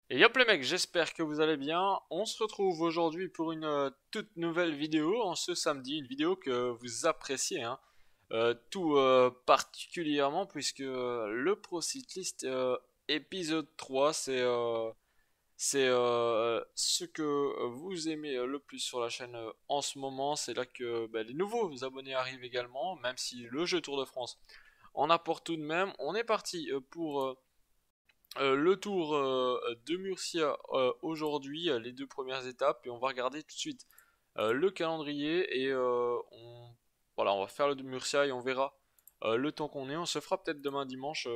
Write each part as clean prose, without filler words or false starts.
Et yop les mecs, j'espère que vous allez bien. On se retrouve aujourd'hui pour une toute nouvelle vidéo en ce samedi, une vidéo que vous appréciez, hein. Tout particulièrement puisque le Pro Cyclist épisode 3 c'est ce que vous aimez le plus sur la chaîne en ce moment. C'est là que les nouveaux abonnés arrivent également, même si le jeu Tour de France en apporte tout de même. On est parti pour le tour de Murcia aujourd'hui, les deux premières étapes, et on va regarder tout de suite le calendrier et voilà, on va faire le de Murcia et on verra le temps qu'on est. On se fera peut-être demain dimanche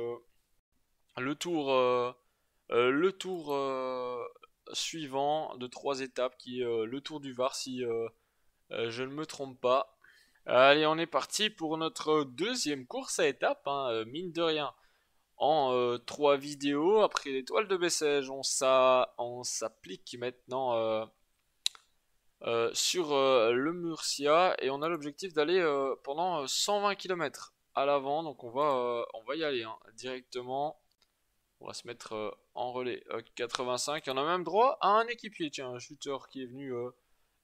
le tour, suivant de trois étapes qui est le tour du Var si je ne me trompe pas. Allez, on est parti pour notre deuxième course à étapes, hein, mine de rien en trois vidéos. Après l'étoile de Bessèges, on s'applique maintenant sur le Murcia et on a l'objectif d'aller pendant 120 km à l'avant. Donc on va y aller hein, directement. On va se mettre en relais 85. On a même droit à un équipier. Tiens, un shooter qui est venu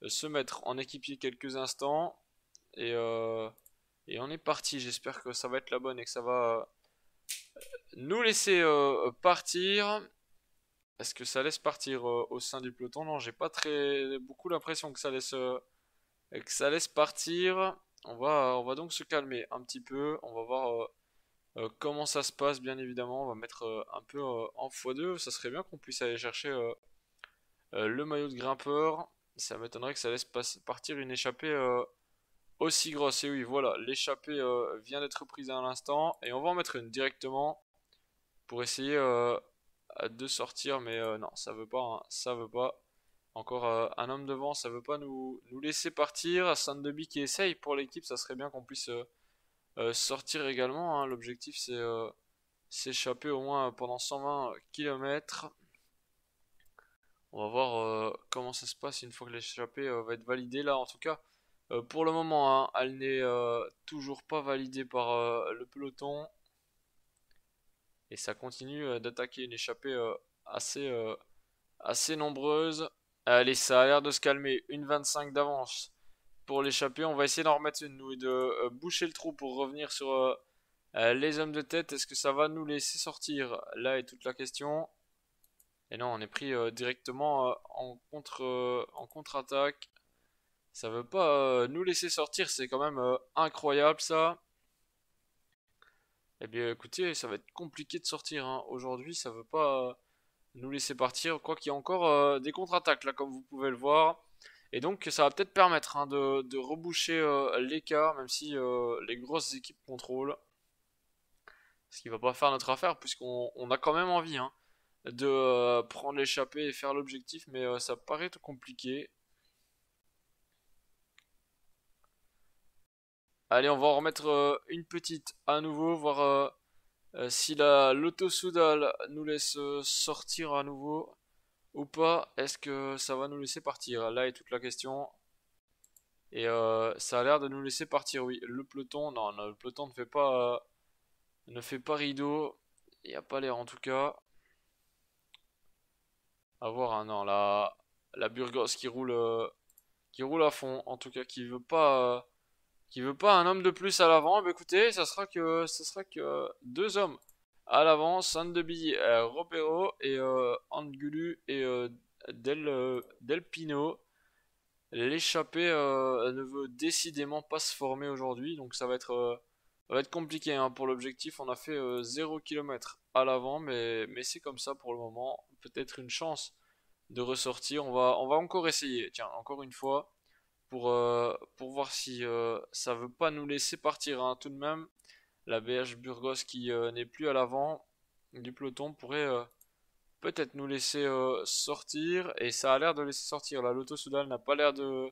se mettre en équipier quelques instants. Et, euh, et on est parti. J'espère que ça va être la bonne et que ça va nous laisser partir. Est-ce que ça laisse partir au sein du peloton? Non, j'ai pas très beaucoup l'impression que ça laisse partir. On va donc se calmer un petit peu. On va voir comment ça se passe, bien évidemment. On va mettre un peu en x2. Ça serait bien qu'on puisse aller chercher le maillot de grimpeur. Ça m'étonnerait que ça laisse partir une échappée aussi grosse. Et oui, voilà, l'échappée vient d'être prise à l'instant. Et on va en mettre une directement pour essayer de sortir, mais non, ça veut pas, hein, ça veut pas. Encore un homme devant, ça veut pas nous laisser partir. Sandeby qui essaye pour l'équipe, ça serait bien qu'on puisse sortir également, hein. L'objectif c'est s'échapper au moins pendant 120 km. On va voir comment ça se passe une fois que l'échappée va être validée là. En tout cas, pour le moment, hein, elle n'est toujours pas validée par le peloton. Et ça continue d'attaquer une échappée assez, assez nombreuse. Allez, ça a l'air de se calmer. Une 25 d'avance pour l'échapper. On va essayer d'en remettre une, nous, et de boucher le trou pour revenir sur les hommes de tête. Est-ce que ça va nous laisser sortir? Là est toute la question. Et non, on est pris directement en contre-attaque. Ça veut pas nous laisser sortir. C'est quand même incroyable ça. Eh bien, écoutez, ça va être compliqué de sortir hein. Aujourd'hui. Ça veut pas nous laisser partir. Quoi qu'il y a encore des contre-attaques là, comme vous pouvez le voir. Et donc ça va peut-être permettre hein, de reboucher l'écart, même si les grosses équipes contrôlent. Ce qui va pas faire notre affaire, puisqu'on a quand même envie hein, de prendre l'échappée et faire l'objectif, mais ça paraît tout compliqué. Allez, on va en remettre une petite à nouveau, voir si l'auto-soudal nous laisse sortir à nouveau ou pas. Est-ce que ça va nous laisser partir? Là est toute la question. Et ça a l'air de nous laisser partir, oui. Le peloton, non, non, le peloton ne fait pas rideau. Il n'y a pas l'air en tout cas. À voir, hein, non, la Burgos qui roule à fond, en tout cas, qui veut pas un homme de plus à l'avant. Bah, écoutez, ça sera que deux hommes à l'avant, Sandeby, Ropero et Angulu et Del Pino. L'échappée ne veut décidément pas se former aujourd'hui, donc ça va être compliqué hein. Pour l'objectif, on a fait 0 km à l'avant, mais c'est comme ça pour le moment. Peut-être une chance de ressortir. On va encore essayer, tiens, encore une fois, pour voir si ça veut pas nous laisser partir hein. Tout de même. La BH Burgos qui n'est plus à l'avant du peloton pourrait peut-être nous laisser sortir, et ça a l'air de laisser sortir. La Lotto Soudal n'a pas l'air de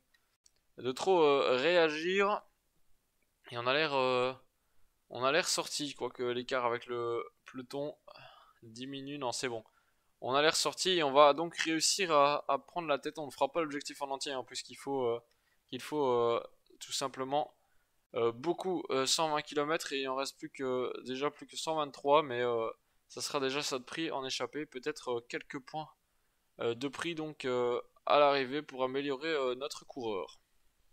trop réagir, et on a l'air sorti, quoique l'écart avec le peloton diminue. Non, c'est bon. On a l'air sorti et on va donc réussir à prendre la tête. On ne fera pas l'objectif en entier, hein, qu'il faut tout simplement beaucoup 120 km, et il en reste déjà plus que 123, mais ça sera déjà ça de prix en échappée. Peut-être quelques points de prix donc à l'arrivée pour améliorer notre coureur.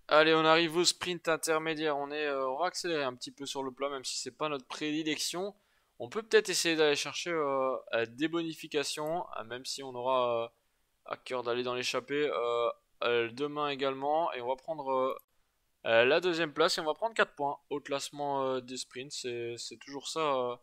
Allez, on arrive au sprint intermédiaire. On va accélérer un petit peu sur le plat, même si c'est pas notre prédilection. On peut peut-être essayer d'aller chercher des bonifications, même si on aura à cœur d'aller dans l'échappée demain également. Et on va prendre la deuxième place et on va prendre 4 points au classement des sprints. C'est toujours ça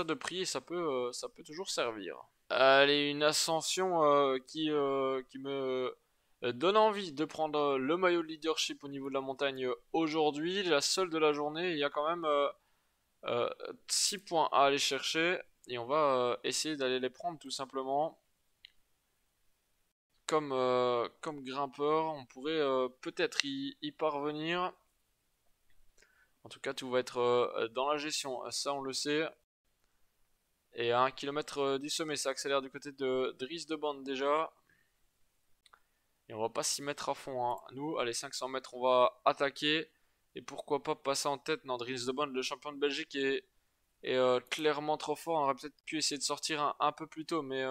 de prix et ça peut toujours servir. Allez, une ascension qui me donne envie de prendre le maillot de leadership au niveau de la montagne aujourd'hui. La seule de la journée, il y a quand même 6 points à aller chercher et on va essayer d'aller les prendre tout simplement. Comme grimpeur, on pourrait peut-être y parvenir. En tout cas, tout va être dans la gestion, ça on le sait. Et à 1 km du sommet, ça accélère du côté de Dries de Bande déjà. Et on va pas s'y mettre à fond, hein. Nous, allez, 500 mètres, on va attaquer. Et pourquoi pas passer en tête. Non, Dries de Bande, le champion de Belgique, est clairement trop fort. On aurait peut-être pu essayer de sortir un peu plus tôt, mais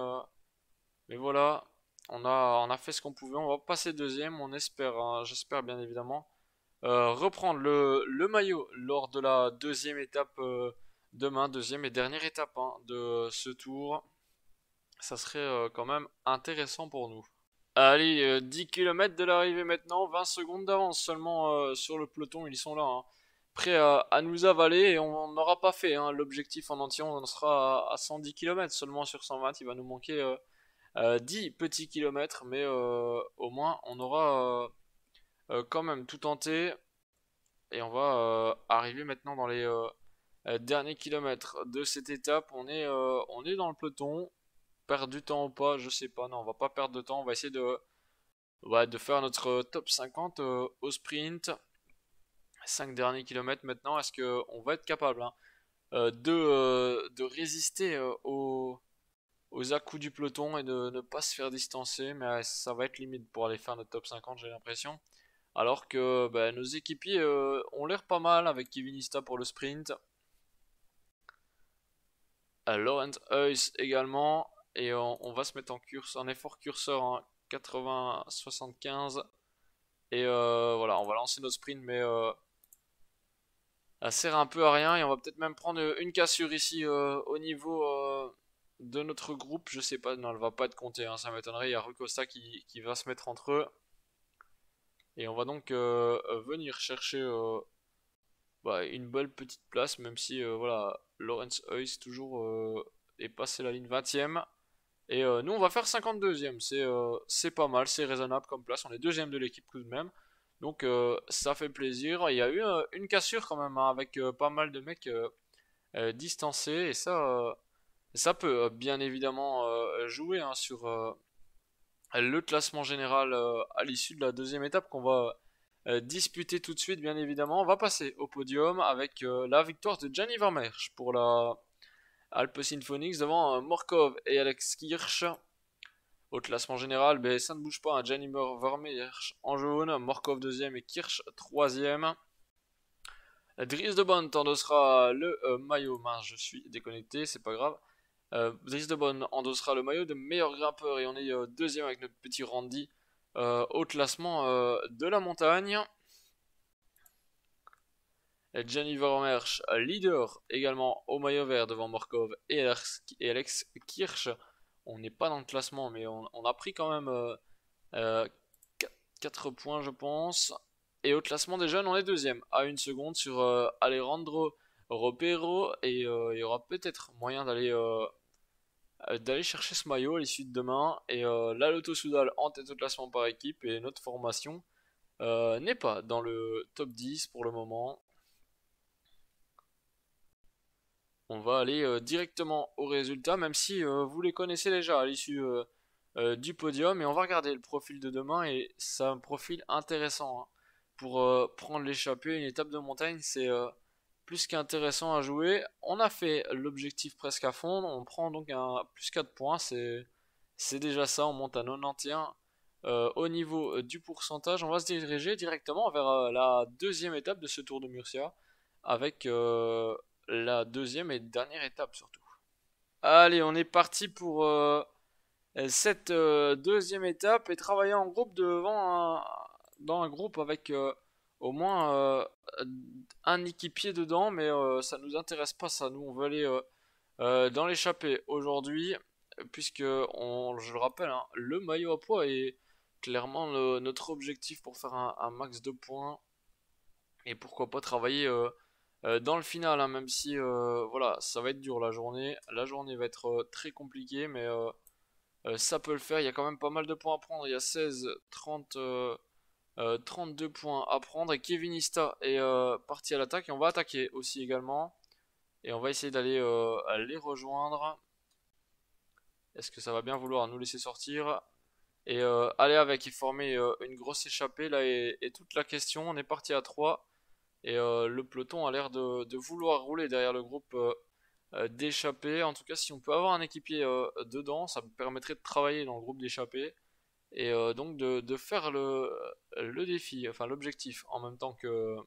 voilà. On a fait ce qu'on pouvait. On va passer deuxième, on espère, hein, j'espère bien évidemment. Reprendre le maillot lors de la deuxième étape demain, deuxième et dernière étape hein, de ce tour. Ça serait quand même intéressant pour nous. Allez, 10 km de l'arrivée maintenant, 20 secondes d'avance seulement sur le peloton, ils sont là, hein, prêts à nous avaler et on n'aura pas fait hein, l'objectif en entier, on en sera à 110 km seulement sur 120, il va nous manquer 10 petits kilomètres, mais au moins on aura quand même tout tenté et on va arriver maintenant dans les derniers kilomètres de cette étape, on est dans le peloton. Perdre du temps ou pas, je sais pas. Non, on va pas perdre de temps. On va essayer de faire notre top 50 au sprint. 5 derniers kilomètres maintenant. Est-ce qu'on va être capable hein, de résister aux à-coups du peloton et de ne pas se faire distancer? Mais ça va être limite pour aller faire notre top 50, j'ai l'impression. Alors que bah, nos équipiers ont l'air pas mal avec Kevin Ista pour le sprint. Laurent Heuss également. Et on va se mettre en effort curseur hein, 80-75. Et voilà, on va lancer notre sprint, mais ça sert un peu à rien. Et on va peut-être même prendre une cassure ici au niveau de notre groupe. Je sais pas, non, elle va pas être comptée, hein, ça m'étonnerait. Il y a Rucosta qui va se mettre entre eux. Et on va donc venir chercher une belle petite place, même si voilà, Lawrence Heuss toujours est passé la ligne 20ème. Et nous, on va faire 52ème. C'est pas mal, c'est raisonnable comme place. On est deuxième de l'équipe tout de même. Donc ça fait plaisir. Il y a eu une cassure quand même hein, avec pas mal de mecs distancés. Et ça peut bien évidemment jouer hein, sur le classement général à l'issue de la deuxième étape qu'on va disputer tout de suite, bien évidemment. On va passer au podium avec la victoire de Gianni Vermeersch pour la Alpecin Phoenix devant Morkov et Alex Kirch. Au classement général, ben, ça ne bouge pas. Hein. Gianni Vermeersch en jaune, Morkov deuxième et Kirch troisième. Dries de Bont endossera le maillot. Mince, je suis déconnecté, c'est pas grave. Dries de Bont endossera le maillot de meilleur grimpeur et on est deuxième avec notre petit Randy au classement de la montagne. Gianni Vermeersch, leader également au maillot vert devant Morkov et Alex Kirch. On n'est pas dans le classement, mais on a pris quand même 4 points, je pense. Et au classement des jeunes, on est deuxième à 1 seconde sur Alejandro Ropero. Et il y aura peut-être moyen d'aller chercher ce maillot à l'issue de demain. Et la Lotto Soudal en tête au classement par équipe. Et notre formation n'est pas dans le top 10 pour le moment. On va aller directement aux résultats, même si vous les connaissez déjà à l'issue du podium. Et on va regarder le profil de demain, et c'est un profil intéressant hein. Pour prendre l'échappée, une étape de montagne, c'est plus qu'intéressant à jouer. On a fait l'objectif presque à fond, on prend donc un plus 4 points, c'est déjà ça, on monte à 91. Au niveau du pourcentage, on va se diriger directement vers la deuxième étape de ce Tour de Murcia, avec la deuxième et dernière étape surtout. Allez, on est parti pour cette deuxième étape et travailler en groupe dans un groupe avec au moins un équipier dedans, mais ça nous intéresse pas ça. Nous, on veut aller dans l'échappée aujourd'hui, puisque je le rappelle, hein, le maillot à poids est clairement notre objectif pour faire un max de points et pourquoi pas travailler dans le final, hein, même si voilà, ça va être dur la journée. La journée va être très compliquée, mais ça peut le faire. Il y a quand même pas mal de points à prendre. Il y a 16, 30, 32 points à prendre. Et Kevin Ista est parti à l'attaque. Et on va attaquer aussi également. Et on va essayer d'aller les rejoindre. Est-ce que ça va bien vouloir nous laisser sortir? Et aller avec et former une grosse échappée là est toute la question. On est parti à 3. Et le peloton a l'air de vouloir rouler derrière le groupe d'échappée. En tout cas, si on peut avoir un équipier dedans, ça me permettrait de travailler dans le groupe d'échappée. Et donc de faire le défi, enfin l'objectif en même temps que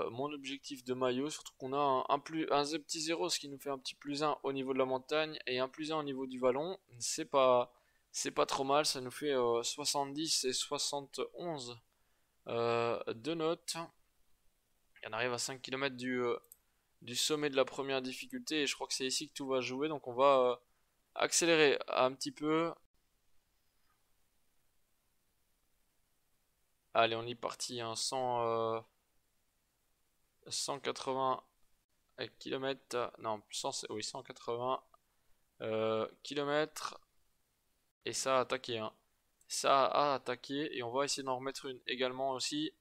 mon objectif de maillot, surtout qu'on a un petit zéro, ce qui nous fait un petit plus un au niveau de la montagne et un plus un au niveau du vallon. C'est pas trop mal, ça nous fait 70 et 71 de notes. Et on arrive à 5 km du sommet de la première difficulté et je crois que c'est ici que tout va jouer, donc on va accélérer un petit peu. Allez, on est parti, hein, 180 km, non, oui, 180 km, et ça a attaqué, hein. Ça a attaqué, et on va essayer d'en remettre une également aussi,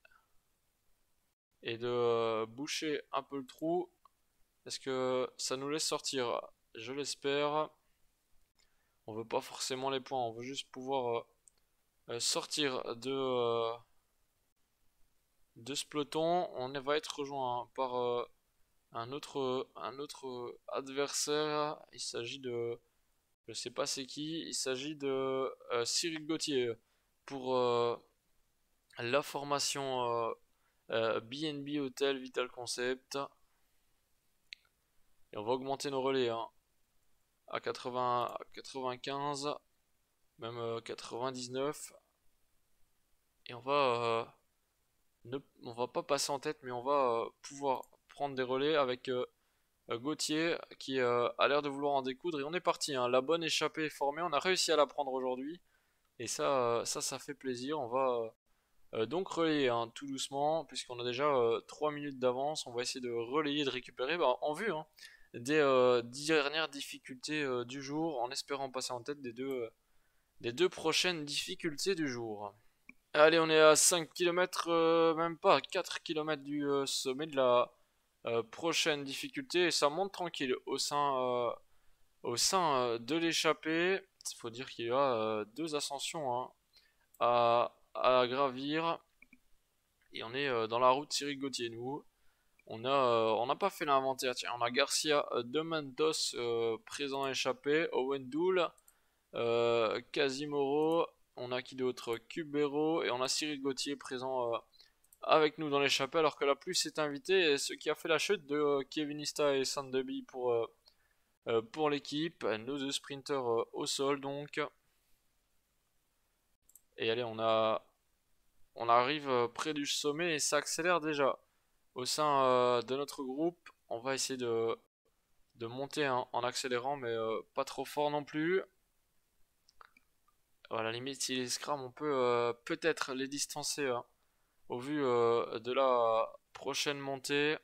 et de boucher un peu le trou. Est-ce que ça nous laisse sortir? Je l'espère. On veut pas forcément les points, on veut juste pouvoir sortir de ce peloton. On va être rejoint par un autre adversaire. Il s'agit de, je sais pas c'est qui, il s'agit de Cyril Gauthier pour la formation BNB Hotel Vital Concept. Et on va augmenter nos relais, hein, à 80, à 95, même 99. Et on va pas passer en tête, mais on va pouvoir prendre des relais avec Gauthier qui a l'air de vouloir en découdre. Et on est parti, hein. La bonne échappée est formée. On a réussi à la prendre aujourd'hui. Et ça fait plaisir. On va donc relayer, hein, tout doucement, puisqu'on a déjà 3 minutes d'avance. On va essayer de relayer, de récupérer, bah, en vue, hein, des dernières difficultés du jour, en espérant passer en tête des deux prochaines difficultés du jour. Allez, on est à 5 km, même pas, 4 km du sommet de la prochaine difficulté. Et ça monte tranquille au sein de l'échappée. Il faut dire qu'il y a deux ascensions, hein, à gravir. Et on est dans la route Cyril Gauthier, nous. On n'a pas fait l'inventaire. Tiens, on a Garcia de Mentos présent échappé, Owen Doul, Casimoro, on a qui d'autre? Cubero, et on a Cyril Gauthier présent avec nous dans l'échappée, alors que la pluie est invitée, et ce qui a fait la chute de Kevinista et Sandebi pour l'équipe. Nos deux sprinters au sol donc. Et allez, on arrive près du sommet et ça accélère déjà. Au sein de notre groupe, on va essayer de monter, hein, en accélérant, mais pas trop fort non plus. À la limite, si les scrams, on peut peut-être les distancer, hein, au vu de la prochaine montée.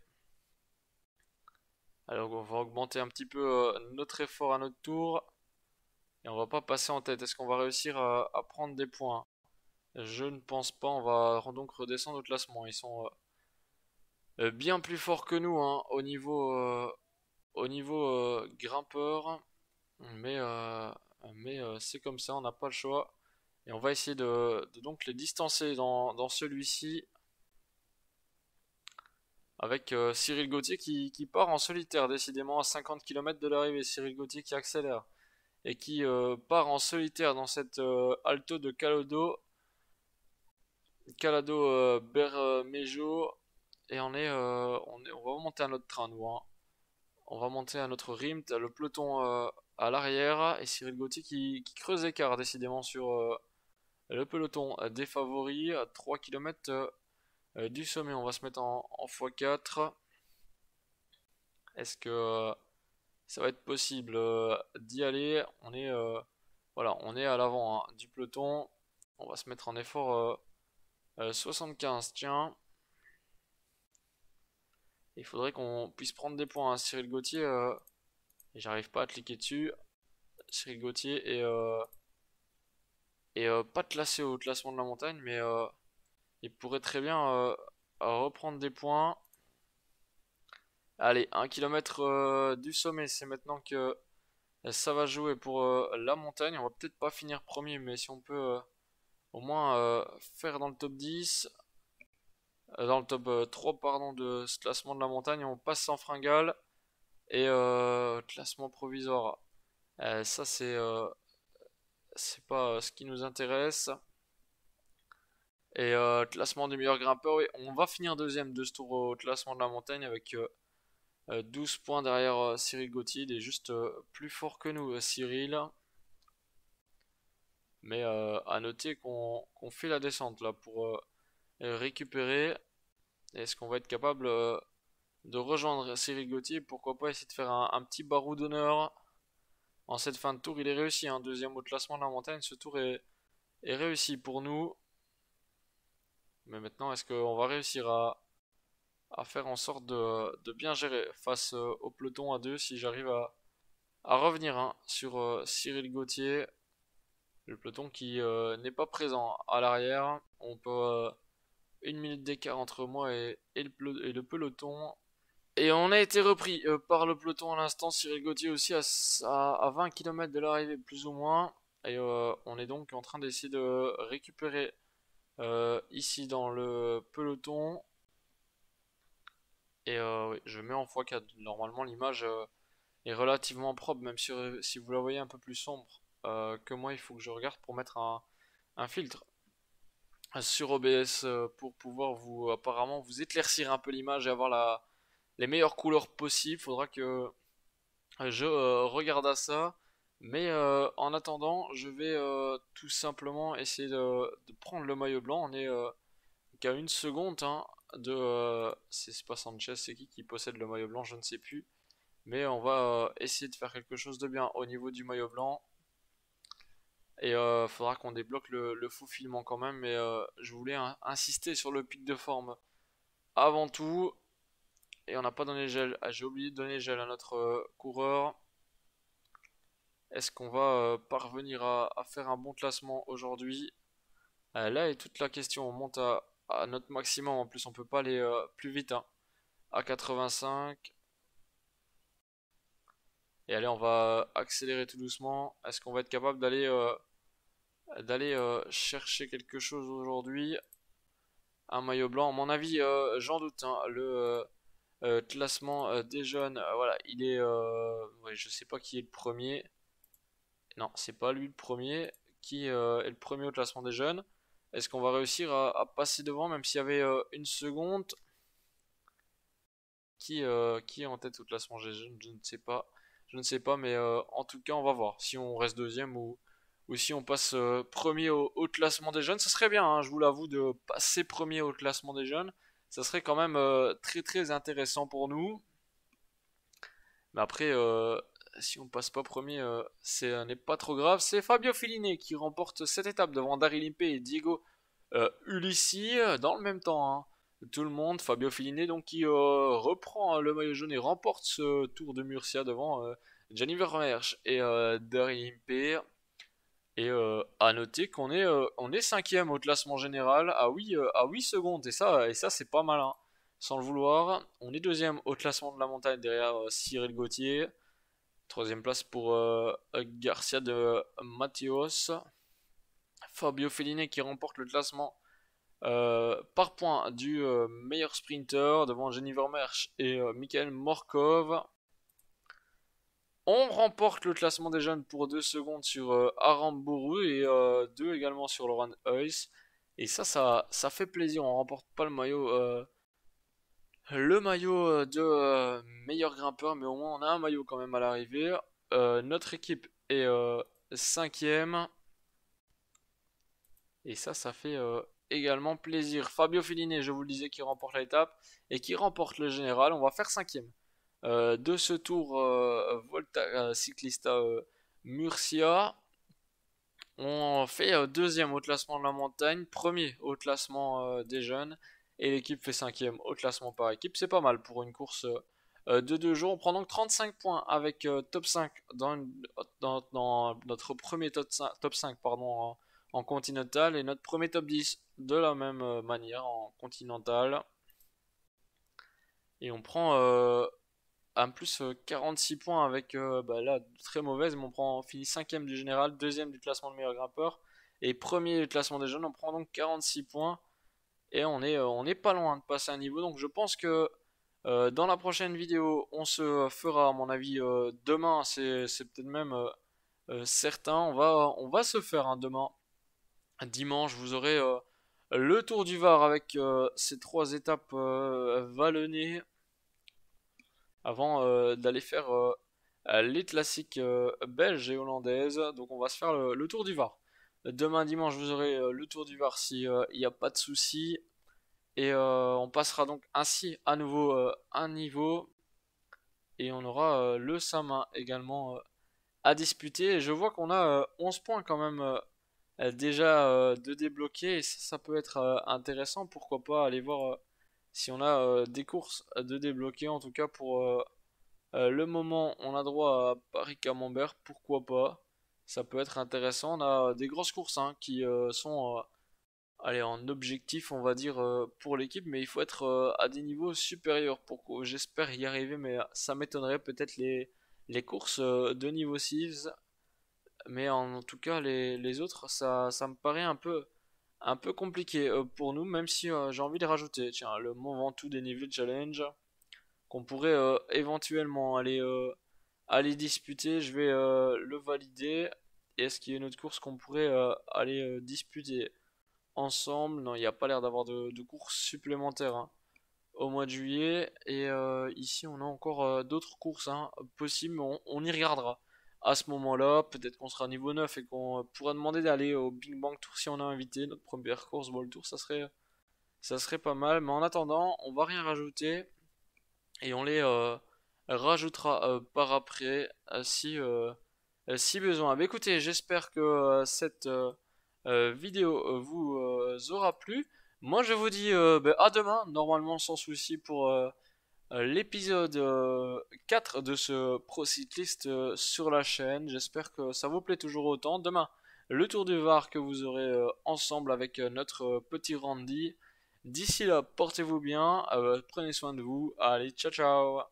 Alors on va augmenter un petit peu notre effort à notre tour. Et on va pas passer en tête. Est-ce qu'on va réussir à prendre des points? Je ne pense pas. On va donc redescendre au classement. Ils sont bien plus forts que nous, hein, au niveau grimpeur. Mais, c'est comme ça, on n'a pas le choix. Et on va essayer de donc les distancer dans celui-ci. Avec Cyril Gauthier qui part en solitaire, décidément à 50 km de l'arrivée. Cyril Gauthier qui accélère et qui part en solitaire dans cette Alto de Calado Bermejo. Et on va monter à notre train, nous, hein. On va monter à notre RIMT. Le peloton à l'arrière et Cyril Gauthier qui creuse l'écart décidément sur le peloton des favoris à 3 km du sommet. On va se mettre en x4. Est-ce que ça va être possible d'y aller? Voilà, on est à l'avant hein, du peloton. On va se mettre en effort 75, tiens. Il faudrait qu'on puisse prendre des points. Hein. Cyril Gauthier, et j'arrive pas à cliquer dessus. Cyril Gauthier est pas classé au classement de la montagne, mais il pourrait très bien reprendre des points. Allez, 1 km du sommet, c'est maintenant que ça va jouer pour la montagne. On va peut-être pas finir premier, mais si on peut au moins faire dans le top 10, dans le top 3 pardon, de ce classement de la montagne, on passe sans fringale. Et classement provisoire, ça c'est pas ce qui nous intéresse. Et classement des meilleurs grimpeurs, oui, on va finir deuxième de ce tour au classement de la montagne avec 12 points derrière Cyril Gauthier. Il est juste plus fort que nous, Cyril. Mais à noter qu'on fait la descente là pour récupérer. Est-ce qu'on va être capable de rejoindre Cyril Gauthier? Pourquoi pas essayer de faire un petit barreau d'honneur en cette fin de tour? Il est réussi, hein, deuxième au classement de la montagne. Ce tour est réussi pour nous. Mais maintenant, est-ce qu'on va réussir à faire en sorte de bien gérer face au peloton à deux si j'arrive à revenir hein, sur Cyril Gauthier, le peloton qui n'est pas présent à l'arrière. On peut une minute d'écart entre moi et le peloton. Et on a été repris par le peloton à l'instant. Cyril Gauthier aussi à 20 km de l'arrivée plus ou moins. Et on est donc en train d'essayer de récupérer ici dans le peloton. Et oui, je mets en x4. Normalement l'image est relativement propre, même si vous la voyez un peu plus sombre que moi, il faut que je regarde pour mettre un filtre sur OBS pour pouvoir apparemment vous éclaircir un peu l'image et avoir les meilleures couleurs possibles. Faudra que je regarde à ça. Mais en attendant, je vais tout simplement essayer de prendre le maillot blanc. On est qu'à une seconde hein, de... c'est pas Sanchez, c'est qui possède le maillot blanc, je ne sais plus. Mais on va essayer de faire quelque chose de bien au niveau du maillot blanc. Et faudra qu'on débloque le faufilement quand même. Mais je voulais insister sur le pic de forme avant tout. Et on n'a pas donné gel. Ah, j'ai oublié de donner gel à notre coureur. Est-ce qu'on va parvenir à faire un bon classement aujourd'hui? Là est toute la question. On monte à notre maximum. En plus, on peut pas aller plus vite. Hein. À 85. Et allez, on va accélérer tout doucement. Est-ce qu'on va être capable d'aller chercher quelque chose aujourd'hui? Un maillot blanc. À mon avis, j'en doute. Hein, le classement des jeunes, voilà, il est. Ouais, je sais pas qui est le premier. Non, c'est pas lui le premier. Qui est le premier au classement des jeunes? Est-ce qu'on va réussir à passer devant, même s'il y avait une seconde? Qui est en tête au classement des jeunes? Je ne sais pas. Je ne sais pas, mais en tout cas, on va voir si on reste deuxième ou si on passe premier au classement des jeunes. Ce serait bien, hein, je vous l'avoue, de passer premier au classement des jeunes. Ça serait quand même très très intéressant pour nous. Mais après, si on passe pas premier, c'est n'est pas trop grave. C'est Fabio Filline qui remporte cette étape devant Daryl Impey et Diego Ulissi dans le même temps. Hein. Tout le monde, Fabio Filline donc qui reprend le maillot jaune et remporte ce Tour de Murcia devant Gianni Vermeersch et Daryl Impey. Et à noter on est cinquième au classement général à 8 secondes et ça c'est pas mal. Hein. Sans le vouloir, on est deuxième au classement de la montagne derrière Cyril Gauthier. Troisième place pour Garcia de Mateos. Fabio Felline qui remporte le classement par points du meilleur sprinter devant Jenny Vermeersch et Michael Morkov. On remporte le classement des jeunes pour 2 secondes sur Aramburu et 2 également sur Laurent Heuss. Et ça fait plaisir. On remporte pas le maillot de meilleur grimpeur, mais au moins on a un maillot quand même à l'arrivée. notre équipe est 5e. Et ça fait également plaisir. Fabio Fellini, je vous le disais, qui remporte l'étape et qui remporte le général. On va faire 5e. De ce tour Volta Cyclista Murcia. On fait 2e au classement de la montagne, 1er au classement des jeunes, et l'équipe fait 5e au classement par équipe. C'est pas mal pour une course de 2 jours. On prend donc 35 points avec top 5 dans notre premier top 5 pardon, en continental, et notre premier top 10 de la même manière en continental. Et on prend en plus 46 points avec là très mauvaise, mais on finit 5e du général, 2e du classement de meilleur grimpeur et 1er du classement des jeunes. On prend donc 46 points et on est pas loin de passer un niveau. Donc je pense que dans la prochaine vidéo on se fera, à mon avis, demain, c'est peut-être même certain, on va se faire demain dimanche. Vous aurez le Tour du Var avec ces 3 étapes vallonnées avant d'aller faire les classiques belges et hollandaises. Donc on va se faire le Tour du Var. Demain dimanche, vous aurez le Tour du Var si il n'y a pas de souci. Et on passera donc ainsi à nouveau un niveau. Et on aura le Samin également à disputer. Et je vois qu'on a 11 points quand même déjà de débloquer. Et ça peut être intéressant. Pourquoi pas aller voir si on a des courses de débloquer. En tout cas pour le moment, on a droit à Paris-Camembert, pourquoi pas. Ça peut être intéressant. On a des grosses courses qui sont allez, en objectif, on va dire, pour l'équipe, mais il faut être à des niveaux supérieurs pour que j'espère y arriver, mais ça m'étonnerait peut-être les courses de niveau 6. Mais en tout cas, les autres, ça me paraît un peu compliqué pour nous, même si j'ai envie de rajouter. Tiens, le Mont Ventoux dénivelé challenge qu'on pourrait éventuellement aller disputer. Je vais le valider. Et est-ce qu'il y a une autre course qu'on pourrait aller disputer ensemble? Non, il n'y a pas l'air d'avoir de courses supplémentaires au mois de juillet. Et ici, on a encore d'autres courses possibles, mais on y regardera. À ce moment-là, peut-être qu'on sera niveau 9 et qu'on pourra demander d'aller au Big Bang Tour si on a invité. Notre première course World Tour, ça serait pas mal. Mais en attendant, on va rien rajouter. Et on les rajoutera par après si besoin. Bah, écoutez, j'espère que cette vidéo vous aura plu. Moi je vous dis à demain, normalement sans souci, pour l'épisode 4 de ce Pro Cycliste sur la chaîne. J'espère que ça vous plaît toujours autant. Demain, le Tour du Var que vous aurez ensemble avec notre petit Randy. D'ici là, portez-vous bien, prenez soin de vous. Allez, ciao ciao.